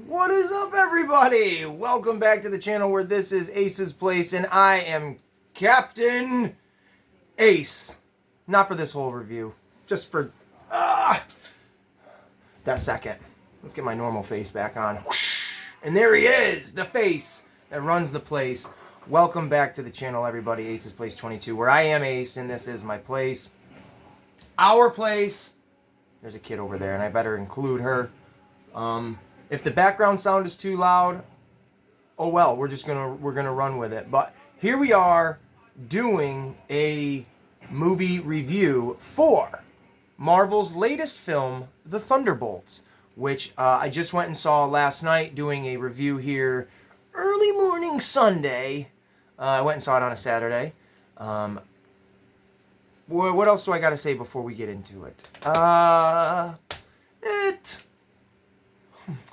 What is up, everybody? Welcome back to the channel where this is Ace's Place, and I am Captain Ace. Not for this whole review, just for that second. Let's get my normal face back on. And there he is, the face that runs the place. Welcome back to the channel, everybody. Ace's Place 22, where I am Ace, and this is my place. Our place. There's a kid over there, and I better include her. If the background sound is too loud, oh well, we're gonna run with it. But here we are doing a movie review for Marvel's latest film, The Thunderbolts, which I just went and saw last night, doing a review here early morning Sunday. I went and saw it on a Saturday. What else do I got to say before we get into it?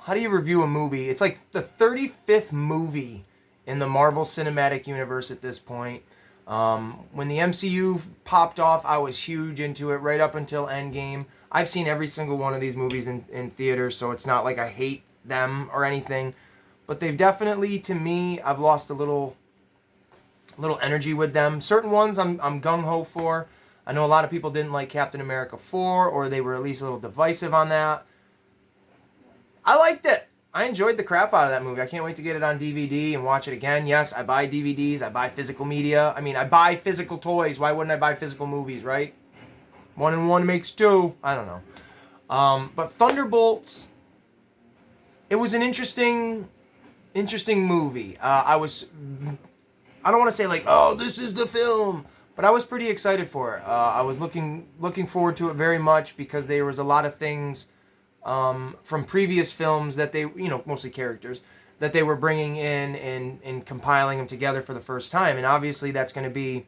How do you review a movie? It's like the 35th movie in the Marvel Cinematic Universe at this point. When the MCU popped off, I was huge into it right up until Endgame. I've seen every single one of these movies in theaters, so it's not like I hate them or anything. But they've definitely, to me, I've lost a little energy with them. Certain ones I'm gung-ho for. I know a lot of people didn't like Captain America 4, or they were at least a little divisive on that. I liked it. I enjoyed the crap out of that movie. I can't wait to get it on DVD and watch it again. Yes, I buy DVDs. I buy physical media. I mean, I buy physical toys. Why wouldn't I buy physical movies, right? 1 and 1 makes 2. I don't know. But Thunderbolts, it was an interesting movie. I don't want to say like, oh, this is the film, but I was pretty excited for it. I was looking forward to it very much because there was a lot of things from previous films that they, mostly characters, that they were bringing in and compiling them together for the first time. And obviously that's going to be,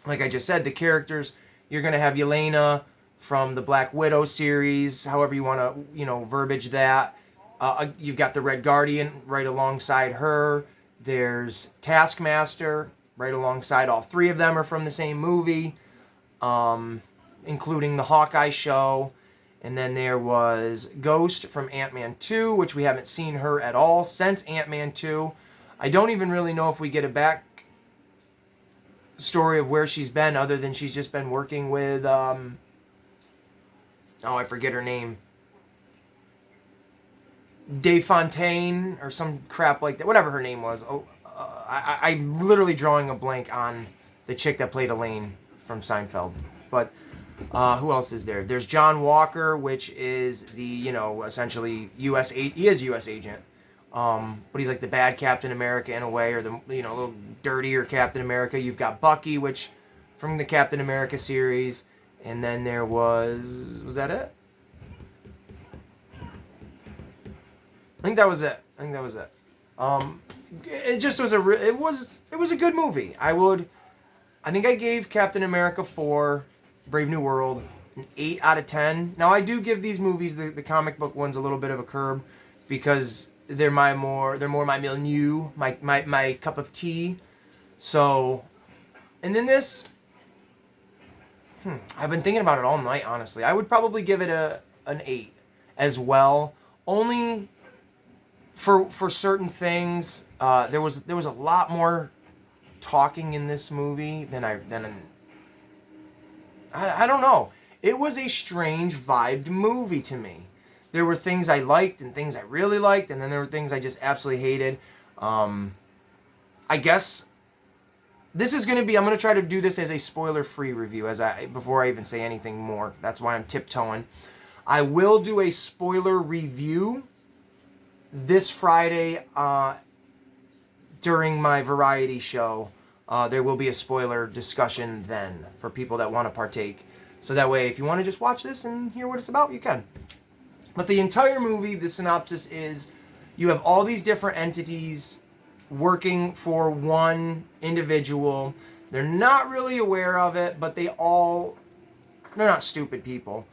like I just said, the characters. You're going to have Yelena from the Black Widow series, however you want to, verbiage that. You've got the Red Guardian right alongside her. There's Taskmaster right alongside. All three of them are from the same movie, including the Hawkeye show. And then there was Ghost from Ant-Man 2, which we haven't seen her at all since Ant-Man 2. I don't even really know if we get a back story of where she's been, other than she's just been working with, oh, I forget her name. Dave Fontaine or some crap like that. Whatever her name was. I'm literally drawing a blank on the chick that played Elaine from Seinfeld. But who else is there? There's John Walker, which is the, essentially he is U.S. agent. But he's like the bad Captain America in a way, or the, little dirtier Captain America. You've got Bucky, which from the Captain America series. And then there was that it? I think that was it. It just was it was a good movie. I think I gave Captain America 4, Brave New World, an 8 out of 10. Now I do give these movies, the comic book ones, a little bit of a curb because they're more my milieu, my cup of tea. So, and then this, I've been thinking about it all night, honestly. I would probably give it an 8 as well. Only for certain things, there was a lot more talking in this movie than I don't know. It was a strange vibed movie to me. There were things I liked and things I really liked, and then there were things I just absolutely hated. I guess this is I'm going to try to do this as a spoiler-free review before I even say anything more. That's why I'm tiptoeing. I will do a spoiler review this Friday during my variety show. There will be a spoiler discussion then for people that want to partake. So that way, if you want to just watch this and hear what it's about, you can. But the entire movie, the synopsis is, you have all these different entities working for one individual. They're not really aware of it, but they're not stupid people.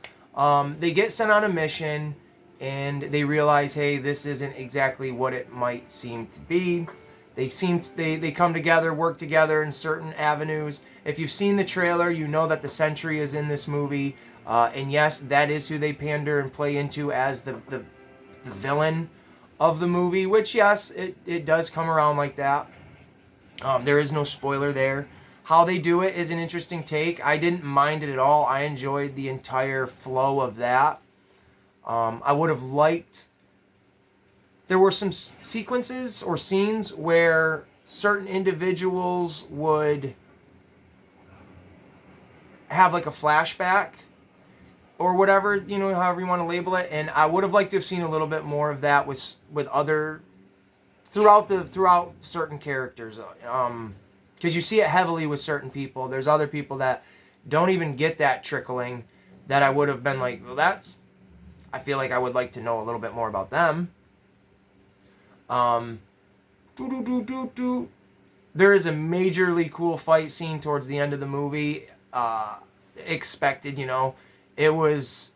They get sent on a mission, and they realize, hey, this isn't exactly what it might seem to be. They come together, work together in certain avenues. If you've seen the trailer, you know that the Sentry is in this movie. And yes, that is who they pander and play into as the villain. of the movie, which, yes, it does come around like that. There is no spoiler there. How they do it is an interesting take. I didn't mind it at all. I enjoyed the entire flow of that. I would have liked... There were some sequences or scenes where certain individuals would have like a flashback or whatever, you know, however you want to label it. And I would have liked to have seen a little bit more of that with other... throughout certain characters. Because you see it heavily with certain people. There's other people that don't even get that trickling that I would have been like, well, that's... I feel like I would like to know a little bit more about them. There is a majorly cool fight scene towards the end of the movie. Expected, you know. It was...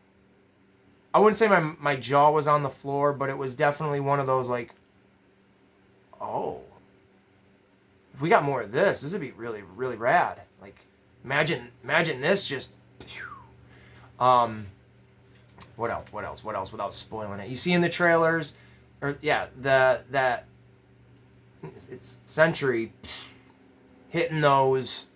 I wouldn't say my jaw was on the floor, but it was definitely one of those like, oh, if we got more of this would be really, really rad. Like, imagine this just... What else? Without spoiling it, you see in the trailers, or yeah, that it's Sentry hitting those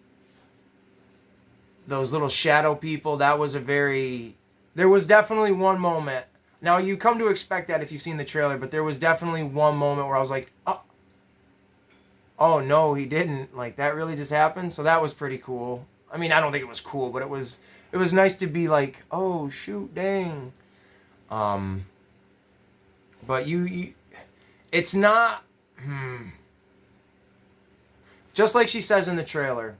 little shadow people. That was there was definitely one moment. Now you come to expect that if you've seen the trailer, but there was definitely one moment where I was like, oh no, he didn't. Like, that really just happened. So that was pretty cool. I mean, I don't think it was cool, but it was nice to be like, oh shoot, dang. But you it's not, just like she says in the trailer,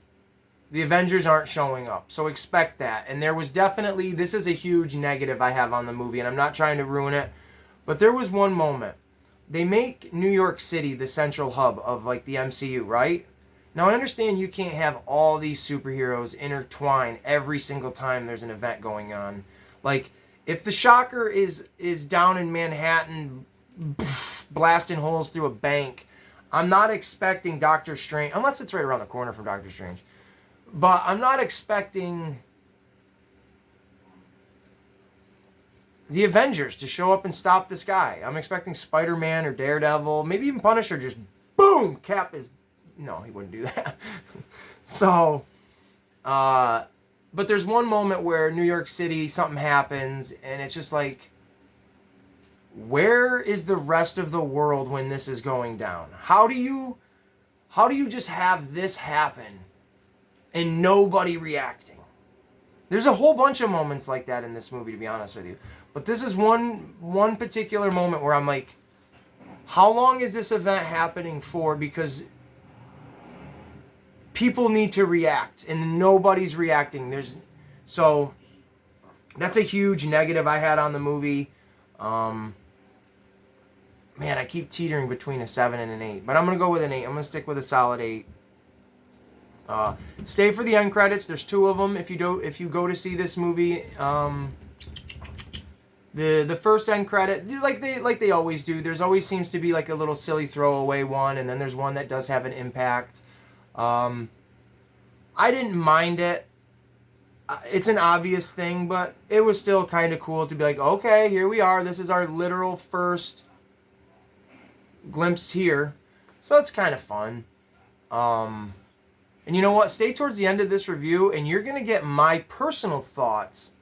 the Avengers aren't showing up, so expect that. And there was definitely, this is a huge negative I have on the movie, and I'm not trying to ruin it, but there was one moment. They make New York City the central hub of, like, the MCU, right? Now, I understand you can't have all these superheroes intertwine every single time there's an event going on. Like, if the Shocker is down in Manhattan blasting holes through a bank, I'm not expecting Doctor Strange, unless it's right around the corner from Doctor Strange, but I'm not expecting the Avengers to show up and stop this guy. I'm expecting Spider-Man or Daredevil, maybe even Punisher, just boom, cap his... No, he wouldn't do that. So, but there's one moment where New York City, something happens, and it's just like, where is the rest of the world when this is going down? How do you just have this happen and nobody reacting? There's a whole bunch of moments like that in this movie, to be honest with you. But this is one particular moment where I'm like, how long is this event happening for? Because people need to react, and nobody's reacting. So that's a huge negative I had on the movie. Man, I keep teetering between a 7 and an 8, but I'm gonna go with an 8. I'm gonna stick with a solid 8. Stay for the end credits. There's 2 of them. If you go to see this movie, the first end credit, like they always do. There's always seems to be like a little silly throwaway one, and then there's one that does have an impact. I didn't mind it. It's an obvious thing, but it was still kind of cool to be like, okay, here we are. This is our literal first glimpse here. So it's kind of fun. And you know what? Stay towards the end of this review, and you're going to get my personal thoughts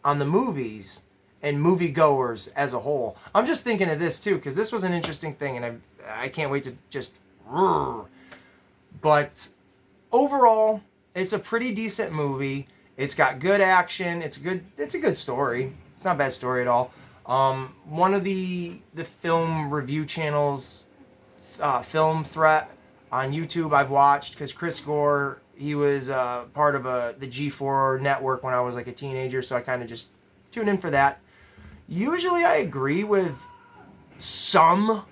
on the movies and moviegoers as a whole. I'm just thinking of this, too, because this was an interesting thing, and I can't wait to just... But overall, it's a pretty decent movie. It's got good action. It's a good story. It's not a bad story at all. One of the film review channels, Film Threat on YouTube, I've watched, because Chris Gore, he was part of the G4 network when I was like a teenager, so I kind of just tune in for that. Usually I agree with some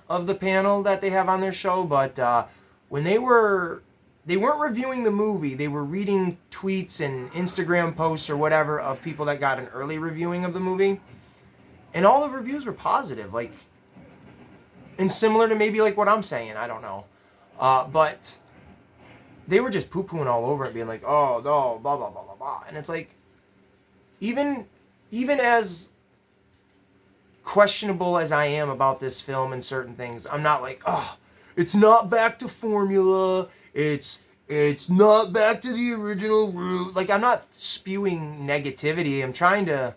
of the panel that they have on their show, but when they weren't reviewing the movie, they were reading tweets and Instagram posts or whatever of people that got an early reviewing of the movie, and all the reviews were positive, like, and similar to maybe like what I'm saying, I don't know, but they were just poo-pooing all over it, being like, oh no, blah blah blah blah blah, and it's like, even as questionable as I am about this film and certain things, I'm not like, oh, it's not back to formula. It's not back to the original root. Like, I'm not spewing negativity. I'm trying to,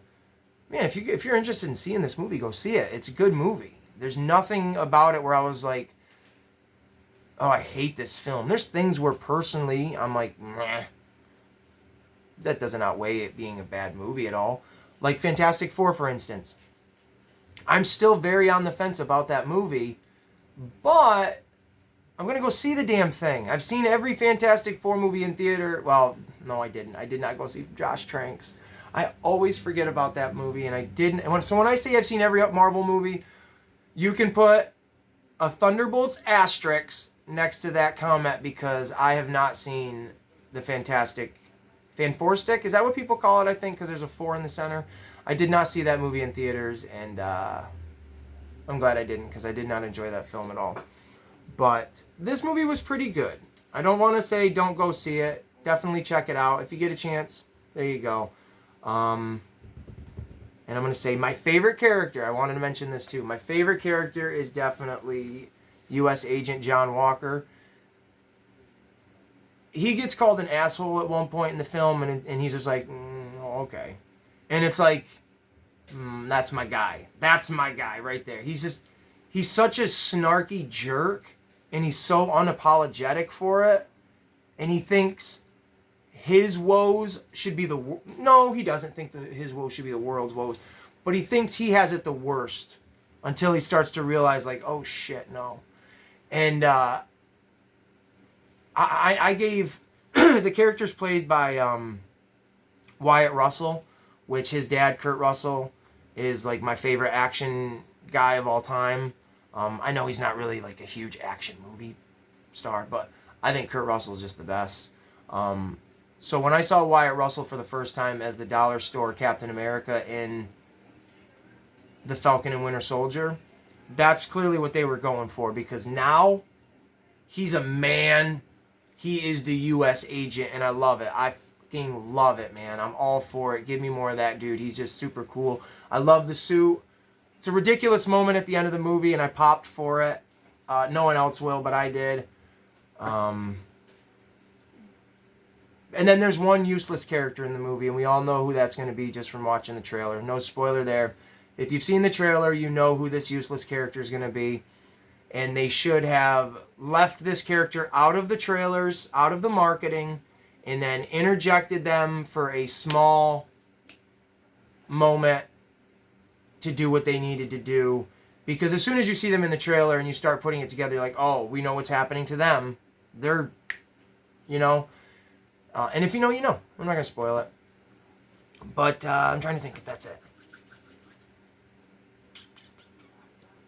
man, if you're interested in seeing this movie, go see it. It's a good movie. There's nothing about it where I was like, oh, I hate this film. There's things where personally I'm like, meh. That doesn't outweigh it being a bad movie at all. Like Fantastic Four, for instance. I'm still very on the fence about that movie, but I'm going to go see the damn thing. I've seen every Fantastic Four movie in theater. Well, no, I didn't. I did not go see Josh Tranks. I always forget about that movie, and I didn't. So when I say I've seen every Marvel movie, you can put a Thunderbolts asterisk next to that comment, because I have not seen the Fan-4-Stick. Is that what people call it, I think, because there's a 4 in the center? I did not see that movie in theaters, and I'm glad I didn't, because I did not enjoy that film at all. But this movie was pretty good. I don't want to say don't go see it. Definitely check it out. If you get a chance, there you go. And I'm going to say my favorite character, I wanted to mention this too. My favorite character is definitely U.S. Agent John Walker. He gets called an asshole at one point in the film, and he's just like, okay. And it's like, that's my guy. That's my guy right there. He's such a snarky jerk, and he's so unapologetic for it. And he thinks his woes should be no, he doesn't think his woes should be the world's woes. But he thinks he has it the worst until he starts to realize, like, oh shit, no. And I gave the characters played by Wyatt Russell, which his dad, Kurt Russell, is like my favorite action guy of all time. I know he's not really like a huge action movie star, but I think Kurt Russell is just the best. So when I saw Wyatt Russell for the first time as the dollar store Captain America in The Falcon and Winter Soldier, that's clearly what they were going for, because now he's a man. He is the U.S. agent, and I love it. I fucking love it, man. I'm all for it. Give me more of that dude. He's just super cool. I love the suit. It's a ridiculous moment at the end of the movie, and I popped for it. No one else will, but I did. And then there's one useless character in the movie, and we all know who that's going to be just from watching the trailer. No spoiler there. If you've seen the trailer, you know who this useless character is going to be. And they should have left this character out of the trailers, out of the marketing, and then interjected them for a small moment to do what they needed to do. Because as soon as you see them in the trailer and you start putting it together, you're like, oh, we know what's happening to them. They're, and if you know, you know. I'm not going to spoil it. But I'm trying to think if that's it.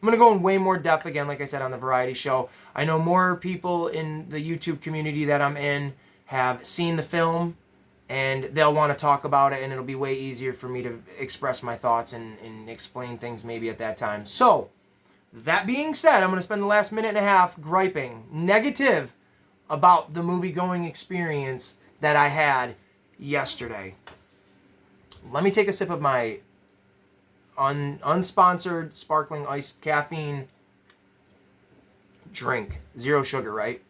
I'm going to go in way more depth again, like I said, on the variety show. I know more people in the YouTube community that I'm in have seen the film, and they'll want to talk about it, and it'll be way easier for me to express my thoughts and explain things maybe at that time. So, that being said, I'm going to spend the last minute and a half griping negative about the movie-going experience that I had yesterday. Let me take a sip of my unsponsored sparkling iced caffeine drink. 0 sugar, right?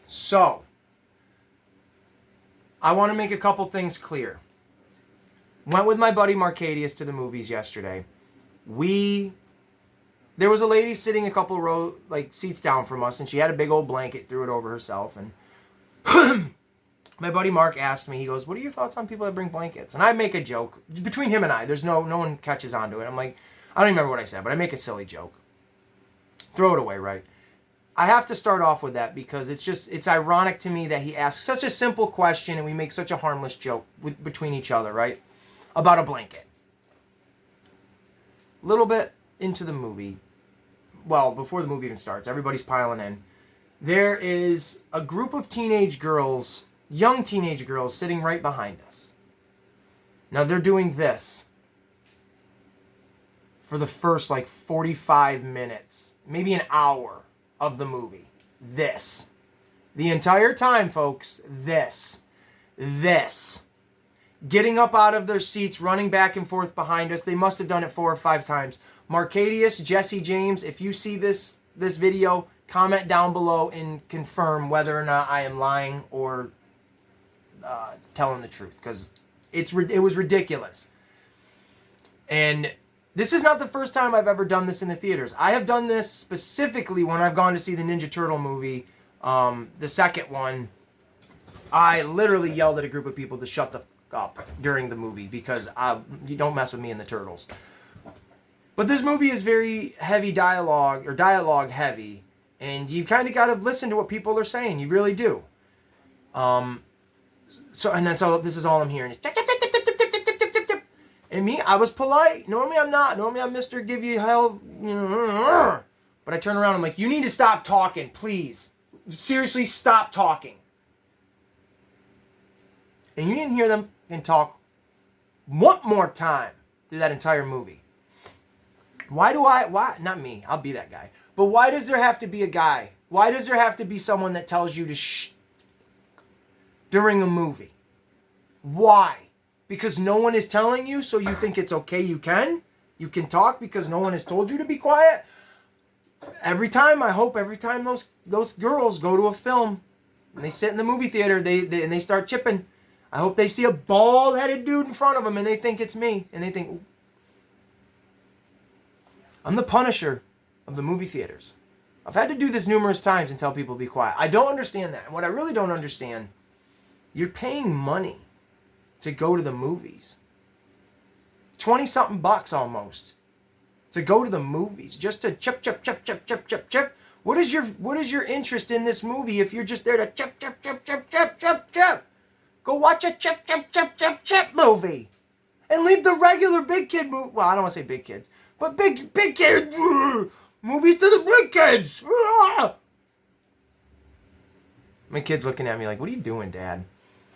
So, I want to make a couple things clear. Went with my buddy Marcadius to the movies yesterday. There was a lady sitting a couple seats down from us, and she had a big old blanket, threw it over herself, and my buddy Mark asked me, he goes, what are your thoughts on people that bring blankets? And I make a joke. Between him and I, there's no one catches on to it. I'm like, I don't even remember what I said, but I make a silly joke. Throw it away, right? I have to start off with that because it's ironic to me that he asks such a simple question and we make such a harmless joke between each other, right? About a blanket. A little bit into the movie. Well, before the movie even starts, everybody's piling in. There is a group of teenage girls, young teenage girls, sitting right behind us. Now they're doing this for the first 45 minutes, maybe an hour of the movie. This. The entire time, folks, this. Getting up out of their seats, running back and forth behind us. They must have done it 4 or 5 times. Marcadius, Jesse James, if you see this video, comment down below and confirm whether or not I am lying or telling the truth, because it was ridiculous. And this is not the first time I've ever done this in the theaters. I have done this specifically when I've gone to see the Ninja Turtle movie, the second one. I literally yelled at a group of people to shut the f up during the movie, because you don't mess with me and the Turtles. But this movie is very heavy dialogue, or dialogue heavy, and you kind of got to listen to what people are saying. You really do. And that's all. This is all I'm hearing. And me, I was polite. Normally I'm not. Normally I'm Mr. Give you hell. But I turn around. I'm like, you need to stop talking, please. Seriously, stop talking. And you didn't hear them and talk one more time through that entire movie. Why? Not me. I'll be that guy. But why does there have to be a guy? Why does there have to be someone that tells you to shh during a movie? Why? Because no one is telling you, so you think it's okay, you can talk because no one has told you to be quiet? Every time those girls go to a film and they sit in the movie theater, and they start chipping, I hope they see a bald-headed dude in front of them and they think it's me, and they think, I'm the Punisher of the movie theaters. I've had to do this numerous times and tell people to be quiet. I don't understand that. And what I really don't understand, you're paying money to go to the movies. 20-something bucks almost to go to the movies, just to chip. What is your interest in this movie if you're just there to chip? Go watch a chip movie, and leave the regular big kid movie. Well, I don't want to say big kids, but big kid movies to the big kids. My kid's looking at me like, "What are you doing, Dad?"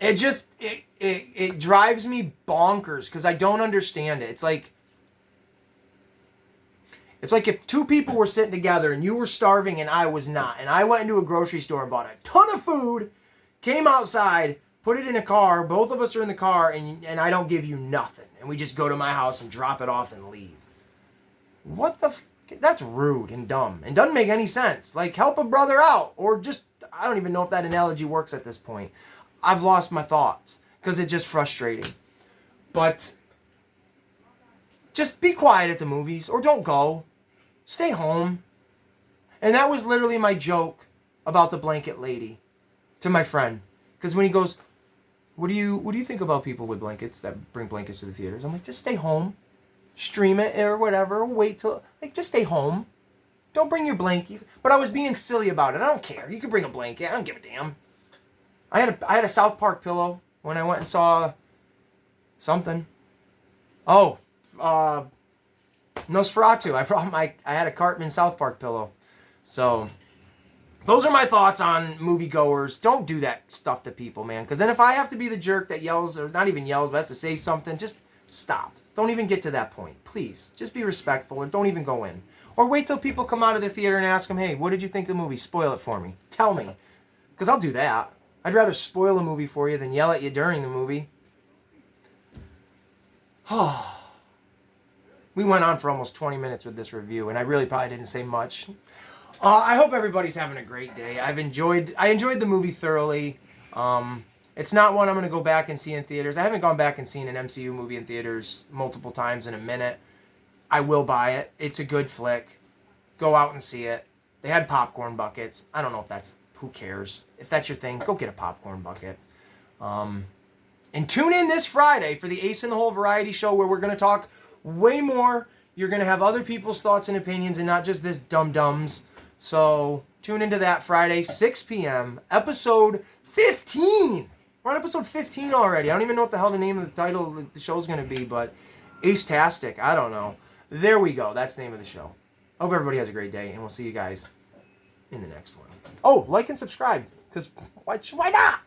It drives me bonkers because I don't understand it. It's like if two people were sitting together and you were starving and I was not, and I went into a grocery store and bought a ton of food, came outside, put it in a car, both of us are in the car, and I don't give you nothing, and we just go to my house and drop it off and leave. What the f? That's rude and dumb and doesn't make any sense. Like, help a brother out, or just, I don't even know if that analogy works at this point. I've lost my thoughts because it's just frustrating. But just be quiet at the movies, or don't go. Stay home. And that was literally my joke about the blanket lady to my friend. Because when he goes, what do you think about people with blankets that bring blankets to the theaters? I'm like, just stay home. Stream it or whatever. Wait till, just stay home. Don't bring your blankets. But I was being silly about it. I don't care. You can bring a blanket. I don't give a damn. I had a South Park pillow when I went and saw something. Oh, Nosferatu. I had a Cartman South Park pillow. So those are my thoughts on moviegoers. Don't do that stuff to people, man. Because then if I have to be the jerk that yells, or not even yells, but has to say something, just stop. Don't even get to that point. Please, just be respectful, or don't even go in. Or wait till people come out of the theater and ask them, hey, what did you think of the movie? Spoil it for me. Tell me. Because I'll do that. I'd rather spoil a movie for you than yell at you during the movie. We went on for almost 20 minutes with this review, and I really probably didn't say much. I hope everybody's having a great day. I enjoyed the movie thoroughly. It's not one I'm going to go back and see in theaters. I haven't gone back and seen an MCU movie in theaters multiple times in a minute. I will buy it. It's a good flick. Go out and see it. They had popcorn buckets. I don't know if that's... Who cares? If that's your thing, go get a popcorn bucket. And tune in this Friday for the Ace in the Hole variety show, where we're going to talk way more. You're going to have other people's thoughts and opinions and not just this dum-dums. So tune into that Friday, 6 p.m., episode 15. We're on episode 15 already. I don't even know what the hell the name of the title of the show is going to be, but Ace-tastic. I don't know. There we go. That's the name of the show. I hope everybody has a great day, and we'll see you guys in the next one. Oh, like and subscribe, because why not?